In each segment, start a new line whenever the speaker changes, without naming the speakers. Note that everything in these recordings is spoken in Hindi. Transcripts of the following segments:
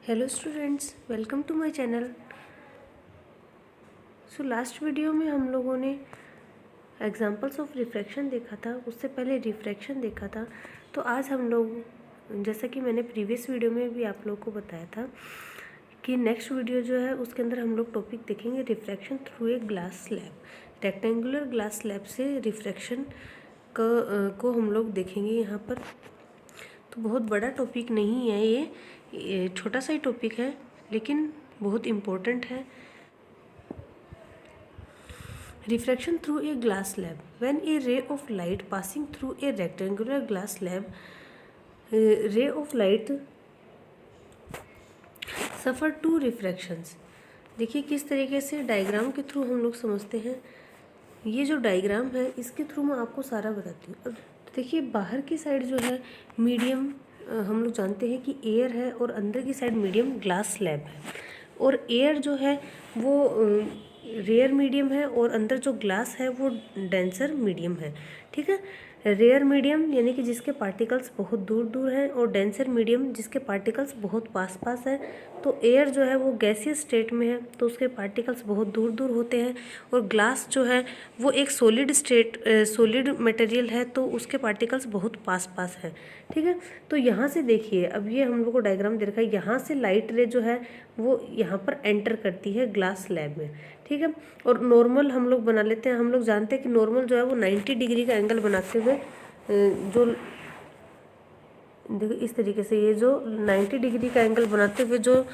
Hello students, welcome to my channel. Last video में हम लोगों ने एग्जांपल्स ऑफ रिफ्रैक्शन देखा था, उससे पहले रिफ्रैक्शन देखा था। तो आज हम लोग, जैसा कि मैंने प्रीवियस वीडियो में भी आप लोगों को बताया था कि नेक्स्ट वीडियो जो है उसके अंदर हम लोग टॉपिक देखेंगे refraction through a glass slab. Rectangular glass slab से रिफ्रैक्शन को हम लोग देखेंगे यहाँ पर। तो बहुत बड़ा टॉपिक नहीं है ये छोटा सा ही टॉपिक है, लेकिन बहुत इम्पोर्टेंट है। Refraction through a glass slab. When a ray of light passing through a rectangular glass slab, ray of light suffer two refractions. देखिए किस तरीके से डायग्राम के थ्रू हम लोग समझते हैं। ये जो डायग्राम है इसके थ्रू मैं आपको सारा बताती हूँ। अब देखिए बाहर की साइड जो है मीडियम, हम लोग जानते हैं कि एयर है, और अंदर की साइड मीडियम ग्लास स्लैब है। और एयर जो है वो रेयर मीडियम है, और अंदर जो ग्लास है वो डेंसर मीडियम है। ठीक है, रेयर मीडियम यानी कि जिसके पार्टिकल्स बहुत दूर दूर हैं, और डेंसर मीडियम जिसके पार्टिकल्स बहुत पास पास हैं। तो एयर जो है वो गैसियस स्टेट में है, तो उसके पार्टिकल्स बहुत दूर दूर होते हैं। और ग्लास जो है वो एक सॉलिड मटेरियल है, तो उसके पार्टिकल्स बहुत पास पास हैं। ठीक है, तो यहाँ से देखिए, अब ये हम लोग को डायग्राम दे रखा है। यहाँ से लाइट रे जो है वो यहाँ पर एंटर करती है ग्लास स्लैब में। ठीक है, और नॉर्मल हम लोग बना लेते हैं। हम लोग जानते हैं कि नॉर्मल जो है वो 90 डिग्री का एंगल बनाते हुए जो देखो इस तरीके से, ये जो 90 डिग्री का एंगल बनाते हुए जो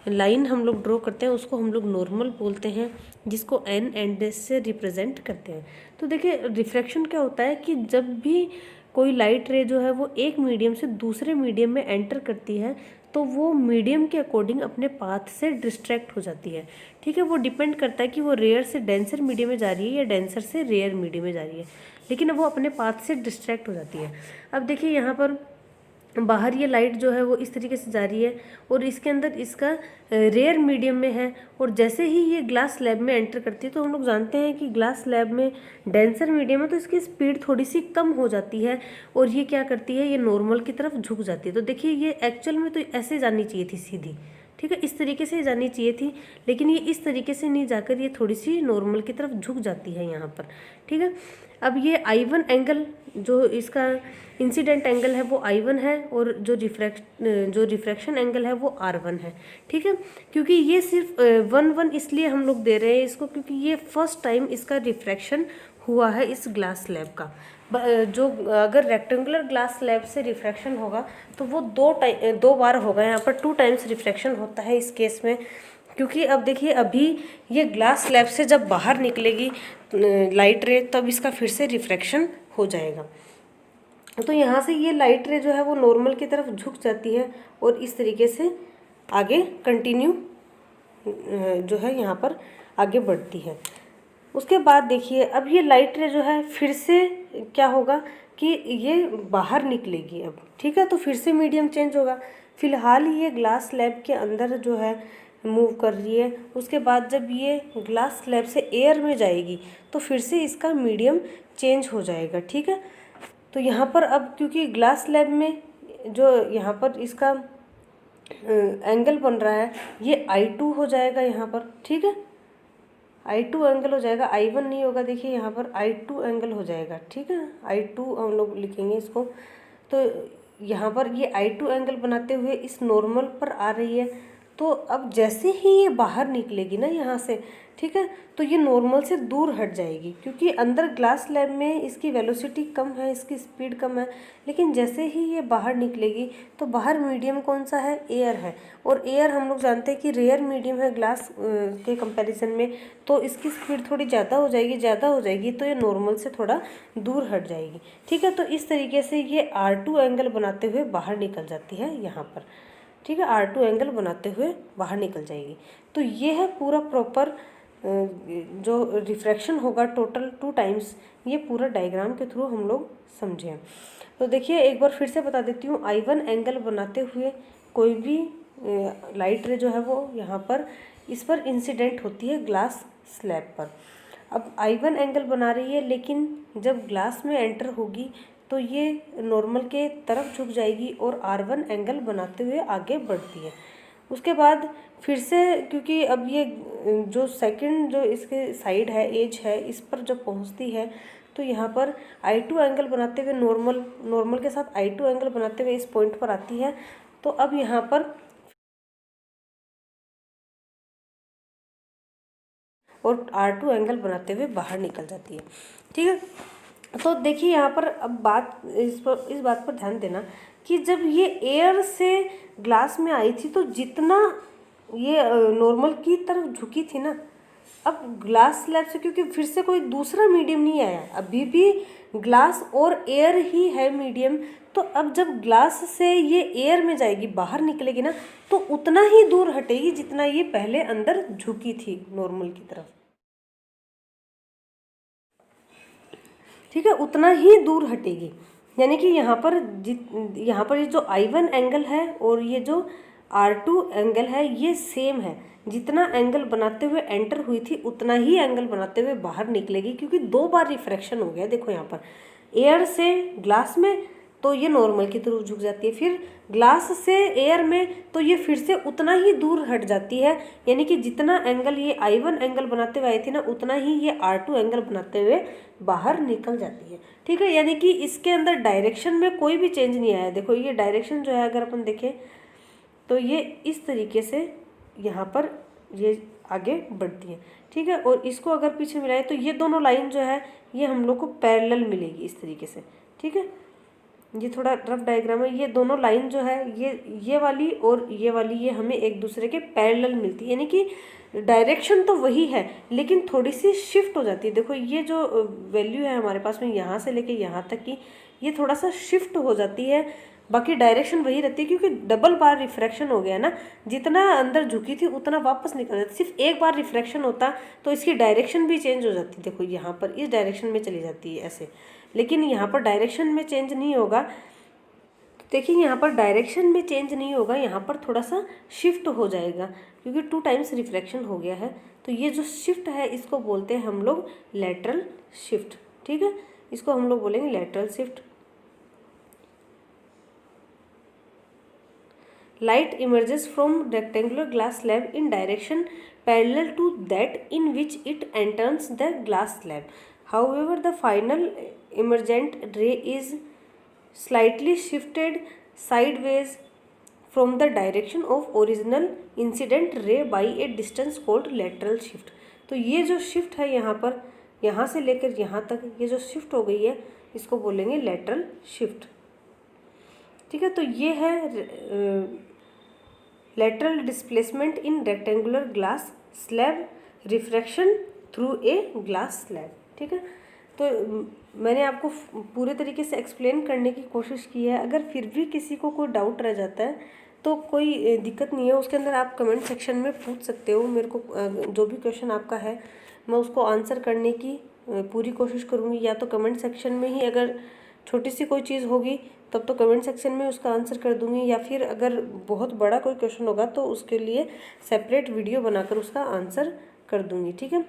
लाइन हम लोग ड्रॉ करते हैं उसको हम लोग नॉर्मल बोलते हैं, जिसको एन एंड एस से रिप्रेजेंट करते हैं। तो देखिए रिफ्रैक्शन क्या होता है कि जब भी कोई लाइट रे जो है वो एक मीडियम से दूसरे मीडियम में एंटर करती है, तो वो मीडियम के अकॉर्डिंग अपने पाथ से डिस्ट्रैक्ट हो जाती है। ठीक है, वो डिपेंड करता है कि वो रेयर से डेंसर मीडियम में जा रही है या डेंसर से रेयर मीडियम में जा रही है, लेकिन वो अपने पाथ से डिस्ट्रैक्ट हो जाती है। अब देखिए यहाँ पर बाहर ये लाइट जो है वो इस तरीके से जा रही है, और इसके अंदर इसका रेयर मीडियम में है। और जैसे ही ये ग्लास स्लैब में एंटर करती है, तो हम लोग जानते हैं कि ग्लास स्लैब में डेंसर मीडियम है, तो इसकी स्पीड थोड़ी सी कम हो जाती है, और ये क्या करती है, ये नॉर्मल की तरफ झुक जाती है। तो देखिए ये एक्चुअल में तो ऐसे जानी चाहिए थी सीधी। ठीक है, इस तरीके से जानी चाहिए थी, लेकिन ये इस तरीके से नहीं जाकर ये थोड़ी सी नॉर्मल की तरफ झुक जाती है यहाँ पर। ठीक है, अब ये I1 एंगल, जो इसका इंसिडेंट एंगल है वो I1 है, और जो रिफ्रैक्शन एंगल है वो R1 है। ठीक है, क्योंकि ये सिर्फ 1 इसलिए हम लोग दे रहे हैं इसको, क्योंकि ये फर्स्ट टाइम इसका रिफ्रैक्शन हुआ है इस ग्लास स्लैब का। जो अगर रेक्टेंगुलर ग्लास स्लैब से रिफ्रैक्शन होगा तो वो दो बार होगा। यहाँ पर 2 टाइम्स रिफ्रैक्शन होता है इस केस में, क्योंकि अब देखिए अभी ये ग्लास स्लैब से जब बाहर निकलेगी लाइट रे, तब इसका फिर से रिफ्रैक्शन हो जाएगा। तो यहाँ से ये लाइट रे जो है वो नॉर्मल की तरफ झुक जाती है, और इस तरीके से आगे कंटिन्यू जो है यहाँ पर आगे बढ़ती है। उसके बाद देखिए अब ये लाइट रे जो है फिर से क्या होगा कि ये बाहर निकलेगी अब। ठीक है, तो फिर से मीडियम चेंज होगा। फिलहाल ये ग्लास स्लैब के अंदर जो है मूव कर रही है। उसके बाद जब ये ग्लास स्लैब से एयर में जाएगी तो फिर से इसका मीडियम चेंज हो जाएगा। ठीक है, तो यहाँ पर अब क्योंकि ग्लास स्लैब में जो यहाँ पर इसका एंगल बन रहा है, ये I2 हो जाएगा यहाँ पर। ठीक है, I2 एंगल हो जाएगा, I1 नहीं होगा। देखिए यहाँ पर I2 एंगल हो जाएगा। ठीक है, I2 हम लोग लिखेंगे इसको। तो यहाँ पर ये I2 एंगल बनाते हुए इस नॉर्मल पर आ रही है। तो अब जैसे ही ये बाहर निकलेगी ना यहाँ से, ठीक है, तो ये नॉर्मल से दूर हट जाएगी, क्योंकि अंदर ग्लास स्लैब में इसकी वेलोसिटी कम है, इसकी स्पीड कम है। लेकिन जैसे ही ये बाहर निकलेगी तो बाहर मीडियम कौन सा है, एयर है। और एयर हम लोग जानते हैं कि रेयर मीडियम है ग्लास के कंपैरिजन में, तो इसकी स्पीड थोड़ी ज़्यादा हो जाएगी, तो ये नॉर्मल से थोड़ा दूर हट जाएगी। ठीक है, तो इस तरीके से ये R2 एंगल बनाते हुए बाहर निकल जाती है यहाँ पर। ठीक है, R2 एंगल बनाते हुए बाहर निकल जाएगी। तो ये है पूरा प्रॉपर जो रिफ्रैक्शन होगा टोटल 2 टाइम्स, ये पूरा डायग्राम के थ्रू हम लोग समझें। तो देखिए एक बार फिर से बता देती हूँ, I1 एंगल बनाते हुए कोई भी लाइट रे जो है वो यहाँ पर इस पर इंसिडेंट होती है ग्लास स्लैब पर। अब I1 एंगल बना रही है, लेकिन जब ग्लास में एंटर होगी तो ये नॉर्मल के तरफ झुक जाएगी और R1 एंगल बनाते हुए आगे बढ़ती है। उसके बाद फिर से, क्योंकि अब ये जो सेकंड जो इसके साइड है, एज है, इस पर जब पहुंचती है तो यहाँ पर I2 एंगल बनाते हुए नॉर्मल के साथ I2 एंगल बनाते हुए इस पॉइंट पर आती है। तो अब यहाँ पर और R2 एंगल बनाते हुए बाहर निकल जाती है। ठीक है, तो देखिए यहाँ पर अब इस बात पर ध्यान देना कि जब ये एयर से ग्लास में आई थी तो जितना ये नॉर्मल की तरफ झुकी थी ना, अब ग्लास स्लैब से क्योंकि फिर से कोई दूसरा मीडियम नहीं आया, अभी भी ग्लास और एयर ही है मीडियम, तो अब जब ग्लास से ये एयर में जाएगी, बाहर निकलेगी ना, तो उतना ही दूर हटेगी जितना ये पहले अंदर झुकी थी नॉर्मल की तरफ। ठीक है, उतना ही दूर हटेगी, यानी कि यहाँ पर ये जो I1 एंगल है और ये जो R2 एंगल है ये सेम है। जितना एंगल बनाते हुए एंटर हुई थी उतना ही एंगल बनाते हुए बाहर निकलेगी, क्योंकि 2 बार रिफ्रैक्शन हो गया। देखो यहाँ पर एयर से ग्लास में तो ये नॉर्मल की तरफ झुक जाती है, फिर ग्लास से एयर में तो ये फिर से उतना ही दूर हट जाती है, यानी कि जितना एंगल ये I1 एंगल बनाते हुए आई थी ना, उतना ही ये R2 एंगल बनाते हुए बाहर निकल जाती है। ठीक है, यानी कि इसके अंदर डायरेक्शन में कोई भी चेंज नहीं आया। देखो ये डायरेक्शन जो है अगर अपन देखें तो ये इस तरीके से यहाँ पर ये आगे बढ़ती है। ठीक है, और इसको अगर पीछे मिलाए तो ये दोनों लाइन जो है ये हम लोग को पैरेलल मिलेगी इस तरीके से। ठीक है, ये थोड़ा रफ डायग्राम है। ये दोनों लाइन जो है ये वाली और ये वाली ये हमें एक दूसरे के पैरेलल मिलती है, यानी कि डायरेक्शन तो वही है लेकिन थोड़ी सी शिफ्ट हो जाती है। देखो ये जो वैल्यू है हमारे पास में यहाँ से लेके यहाँ तक की, ये थोड़ा सा शिफ्ट हो जाती है, बाकी डायरेक्शन वही रहती है, क्योंकि डबल बार रिफ्रैक्शन हो गया ना, जितना अंदर झुकी थी उतना वापस निकल जाती। सिर्फ एक बार रिफ्रैक्शन होता तो इसकी डायरेक्शन भी चेंज हो जाती। देखो यहाँ पर इस डायरेक्शन में चली जाती है ऐसे, लेकिन यहाँ पर डायरेक्शन में चेंज नहीं होगा। देखिए यहाँ पर डायरेक्शन में चेंज नहीं होगा, यहाँ पर थोड़ा सा शिफ्ट हो जाएगा क्योंकि 2 टाइम्स रिफ्रैक्शन हो गया है। तो ये जो शिफ्ट है इसको बोलते हैं हम लोग लैटरल शिफ्ट। ठीक है, इसको हम लोग बोलेंगे lateral shift. Light emerges from rectangular glass slab in direction parallel to that in which it enters the glass slab. However, the final emergent ray is slightly shifted sideways from the direction of original incident ray by a distance called lateral shift. तो ये जो शिफ्ट है यहाँ पर, यहाँ से लेकर यहाँ तक ये जो शिफ्ट हो गई है इसको बोलेंगे लेटरल शिफ्ट। ठीक है, तो ये है lateral displacement in rectangular glass slab refraction through a glass slab। ठीक है, तो मैंने आपको पूरे तरीके से एक्सप्लेन करने की कोशिश की है। अगर फिर भी किसी को कोई डाउट रह जाता है तो कोई दिक्कत नहीं है, उसके अंदर आप कमेंट सेक्शन में पूछ सकते हो। मेरे को जो भी क्वेश्चन आपका है मैं उसको आंसर करने की पूरी कोशिश करूँगी, या तो कमेंट सेक्शन में ही अगर छोटी सी कोई चीज़ होगी तब तो कमेंट सेक्शन में उसका आंसर कर दूंगी, या फिर अगर बहुत बड़ा कोई क्वेश्चन होगा तो उसके लिए सेपरेट वीडियो बनाकर उसका आंसर कर दूंगी। ठीक है,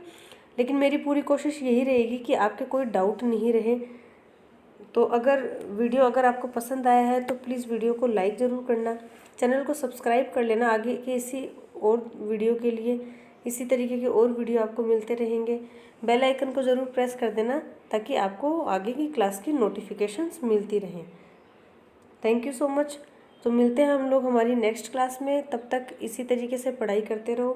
लेकिन मेरी पूरी कोशिश यही रहेगी कि आपके कोई डाउट नहीं रहे। तो वीडियो अगर आपको पसंद आया है तो प्लीज़ वीडियो को लाइक ज़रूर करना, चैनल को सब्सक्राइब कर लेना आगे के इसी और वीडियो के लिए। इसी तरीके के और वीडियो आपको मिलते रहेंगे। बेल आइकन को ज़रूर प्रेस कर देना ताकि आपको आगे की क्लास की नोटिफिकेशंस मिलती रहें। Thank you so much. तो मिलते हैं हम लोग हमारी नेक्स्ट क्लास में, तब तक इसी तरीके से पढ़ाई करते रहो।